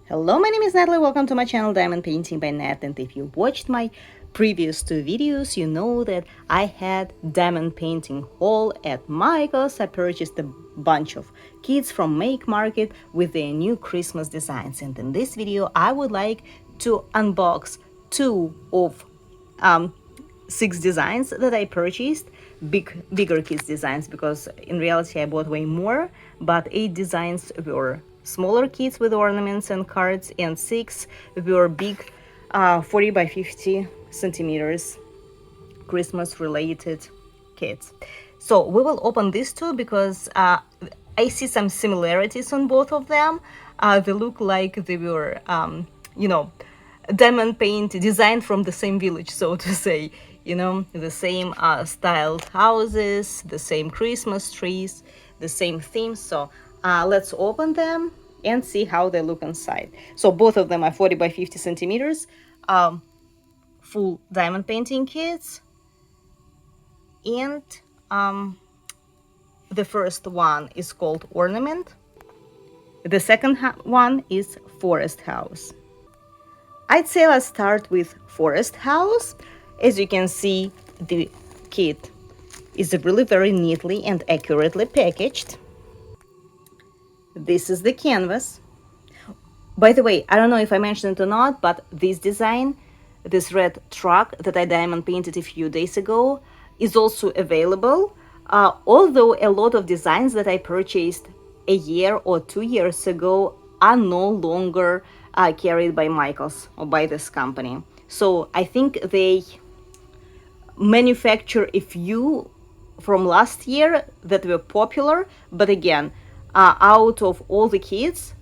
Hello, my name is Natalie. Welcome to my channel Diamond Painting by Nat. And if you watched my previous two videos, you know that I had diamond painting haul at Michael's. I purchased a bunch of kits from Make Market with their new Christmas designs. And in this video, I would like to unbox two of six designs that I purchased, bigger kids designs, because in reality I bought way more, but 8 designs were smaller kits with ornaments and cards, and 6 were big 40 by 50 centimeters Christmas related kits. So we will open these two because I see some similarities on both of them. They look like they were diamond paint designed from the same village, so to say. The same styled houses, the same Christmas trees, the same themes. So let's open them and see how they look inside. So both of them are 40 by 50 centimeters, full diamond painting kits. And the first one is called Ornament. The second one is Forest House. I'd say let's start with Forest House. As you can see, the kit is really very neatly and accurately packaged. This is the canvas. By the way, I don't know if I mentioned it or not, but this design, this red truck that I diamond painted a few days ago, is also available. Although a lot of designs that I purchased a year or 2 years ago are no longer carried by Michaels or by this company. So I think they manufacture a few from last year that were popular, but again, out of all the kits,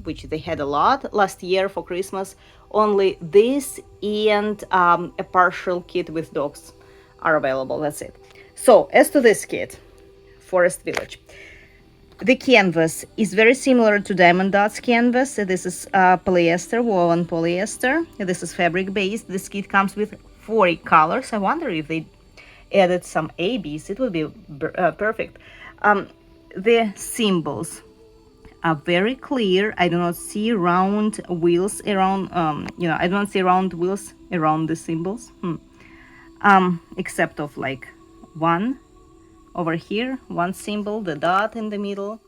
which they had a lot last year for Christmas, only this and a partial kit with dogs are available. That's it. So as to this kit, Forest Village, the canvas is very similar to Diamond Dots canvas. This is polyester, woven polyester. This is fabric based. This kit comes with 40 colors. I wonder if they added some ABs, it would be perfect. The symbols are very clear. I do not see round wheels around, I don't see round wheels around the symbols, except of like one over here, one symbol, the dot in the middle.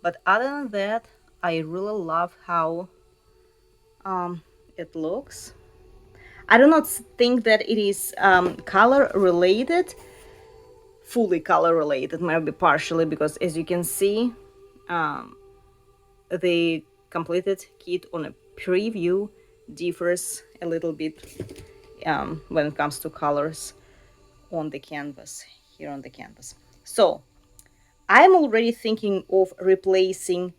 But other than that, I really love how it looks. I do not think that it is color related, fully color related, maybe partially, because as you can see, the completed kit on a preview differs a little bit when it comes to colors on the canvas, here on the canvas. So I'm already thinking of replacing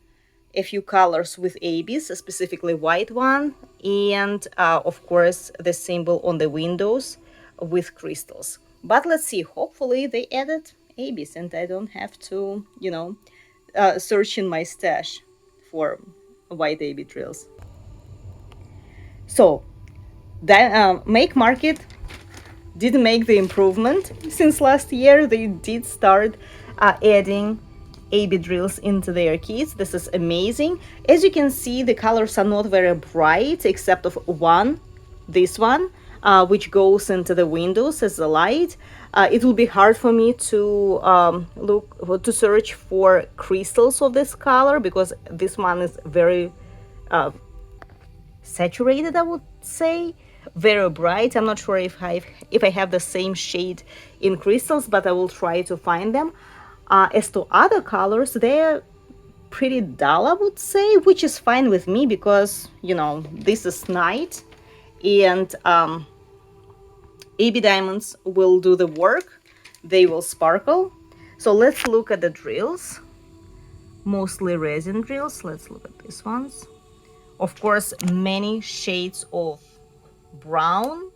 a few colors with ABs, specifically white one, and of course the symbol on the windows with crystals. But let's see, hopefully they added ABs and I don't have to, search in my stash for white AB drills. So, Make Market did make the improvement since last year. They did start adding AB drills into their kits. This is amazing. As you can see, the colors are not very bright except of one, this one, which goes into the windows as a light. It will be hard for me to search for crystals of this color because this one is very saturated, I would say, very bright. I'm not sure if I have the same shade in crystals, but I will try to find them. As to other colors, they're pretty dull, I would say, which is fine with me because, this is night and AB diamonds will do the work. They will sparkle. So let's look at the drills. Mostly resin drills. Let's look at these ones. Of course, many shades of brown,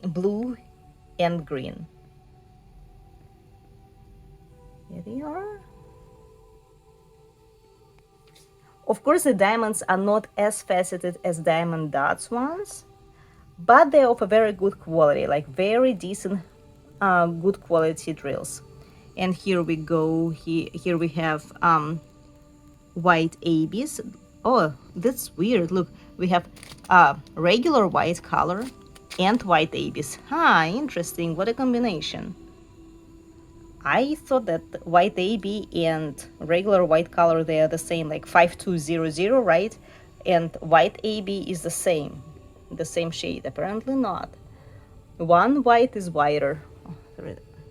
blue, and green. Here they are. Of course, the diamonds are not as faceted as Diamond Dots ones, but they're of a very good quality, like very decent, good quality drills. And here we go. Here we have white ABs. Oh, that's weird. Look, we have regular white color and white ABs. Interesting. What a combination. I thought that white AB and regular white color, they are the same, like 5200, right? And white AB is the same shade. Apparently not. One white is whiter. Oh,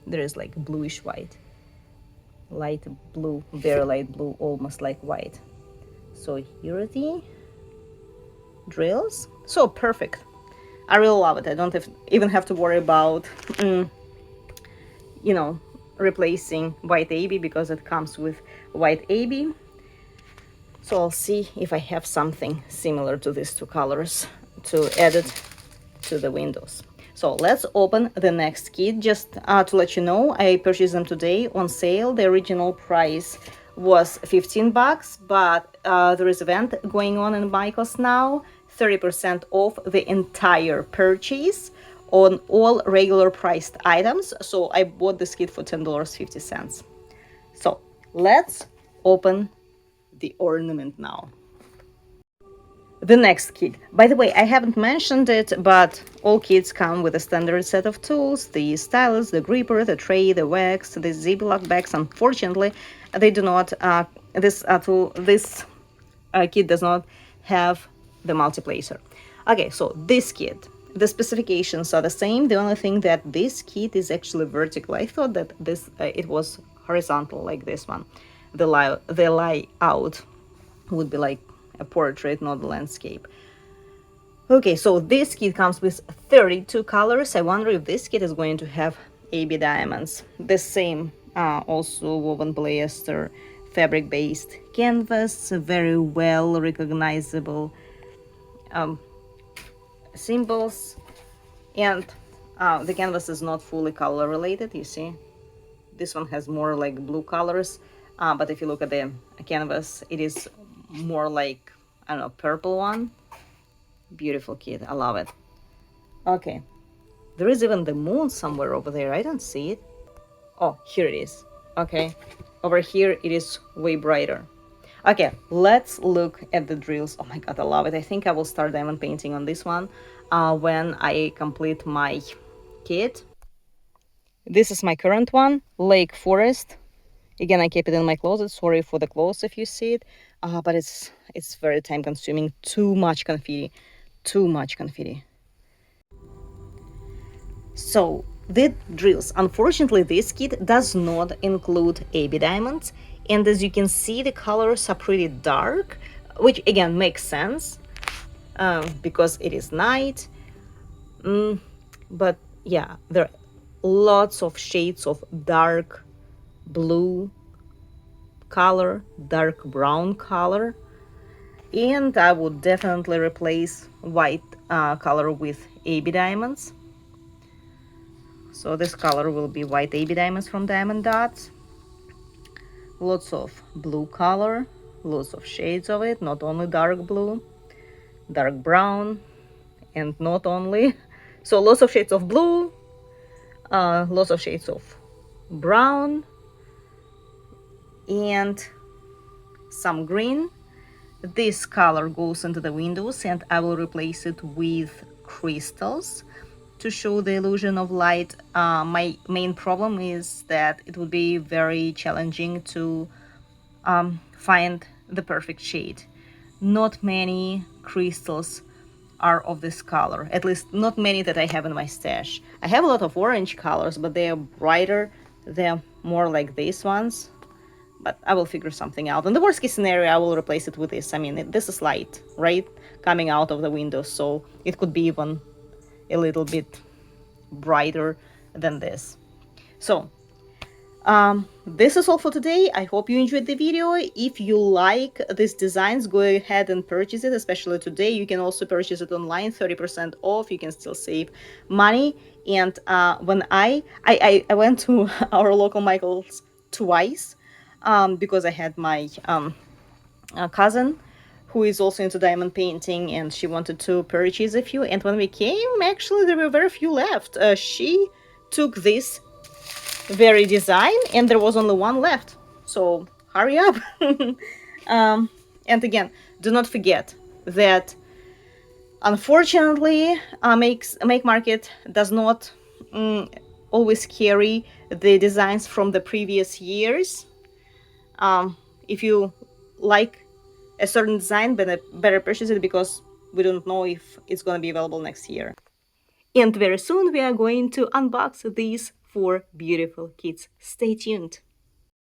there is like bluish white. Light blue, very light blue, almost like white. So here are the drills. So perfect. I really love it. I don't even have to worry about, you know, replacing white AB because it comes with white AB. So I'll see if I have something similar to these two colors to add it to the windows. So let's open the next kit. Just to let you know, I purchased them today on sale. The original price was 15 bucks, but there is an event going on in Michael's now, 30% off the entire purchase on all regular priced items. So I bought this kit for $10.50. So let's open the ornament now. The next kit. By the way, I haven't mentioned it, but all kits come with a standard set of tools: the stylus, the gripper, the tray, the wax, the ziploc bags. Unfortunately, they do not. This kit does not have the multiplacer. Okay, so this kit, the specifications are the same. The only thing that this kit is actually vertical. I thought that this it was horizontal like this one. The layout would be like a portrait, not a landscape. Okay, so this kit comes with 32 colors. I wonder if this kit is going to have AB diamonds. The same, also woven polyester fabric-based canvas, very well recognizable symbols, and the canvas is not fully color related. You see, this one has more like blue colors, but if you look at the canvas, it is more like, I don't know, purple one. Beautiful kit. I love it. Okay, there is even the moon somewhere over there. I don't see it. Oh, here it is. Okay, over here it is way brighter. Okay, let's look at the drills. Oh my god, I love it. I think I will start diamond painting on this one when I complete my kit. This is my current one, Lake Forest. Again, I keep it in my closet. Sorry for the clothes if you see it, but it's very time consuming. Too much confetti. Too much confetti. So the drills. Unfortunately, this kit does not include AB diamonds, and as you can see, the colors are pretty dark, which again makes sense because it is night. But yeah, there are lots of shades of dark blue color, dark brown color, and I would definitely replace white color with AB diamonds. So this color will be white AB diamonds from Diamond Dots. Lots of blue color, lots of shades of it, not only dark blue, dark brown, and not only. So lots of shades of blue, lots of shades of brown, and some green. This color goes into the windows, and I will replace it with crystals to show the illusion of light. My main problem is that it would be very challenging to find the perfect shade. Not many crystals are of this color, at least not many that I have in my stash. I have a lot of orange colors, but they are brighter. They're more like these ones, but I will figure something out. In the worst case scenario, I will replace it with this. I mean, this is light, right, coming out of the window, so it could be even a little bit brighter than this. So this is all for today. I hope you enjoyed the video. If you like these designs, go ahead and purchase it, especially today. You can also purchase it online, 30% off. You can still save money. And when I went to our local Michael's twice because I had my cousin who is also into diamond painting, and she wanted to purchase a few, and when we came, actually there were very few left. She took this very design and there was only one left, so hurry up. And again, do not forget that unfortunately, make market does not always carry the designs from the previous years. If you like a certain design, better purchase it, because we don't know if it's going to be available next year. And very soon we are going to unbox these 4 beautiful kits. Stay tuned.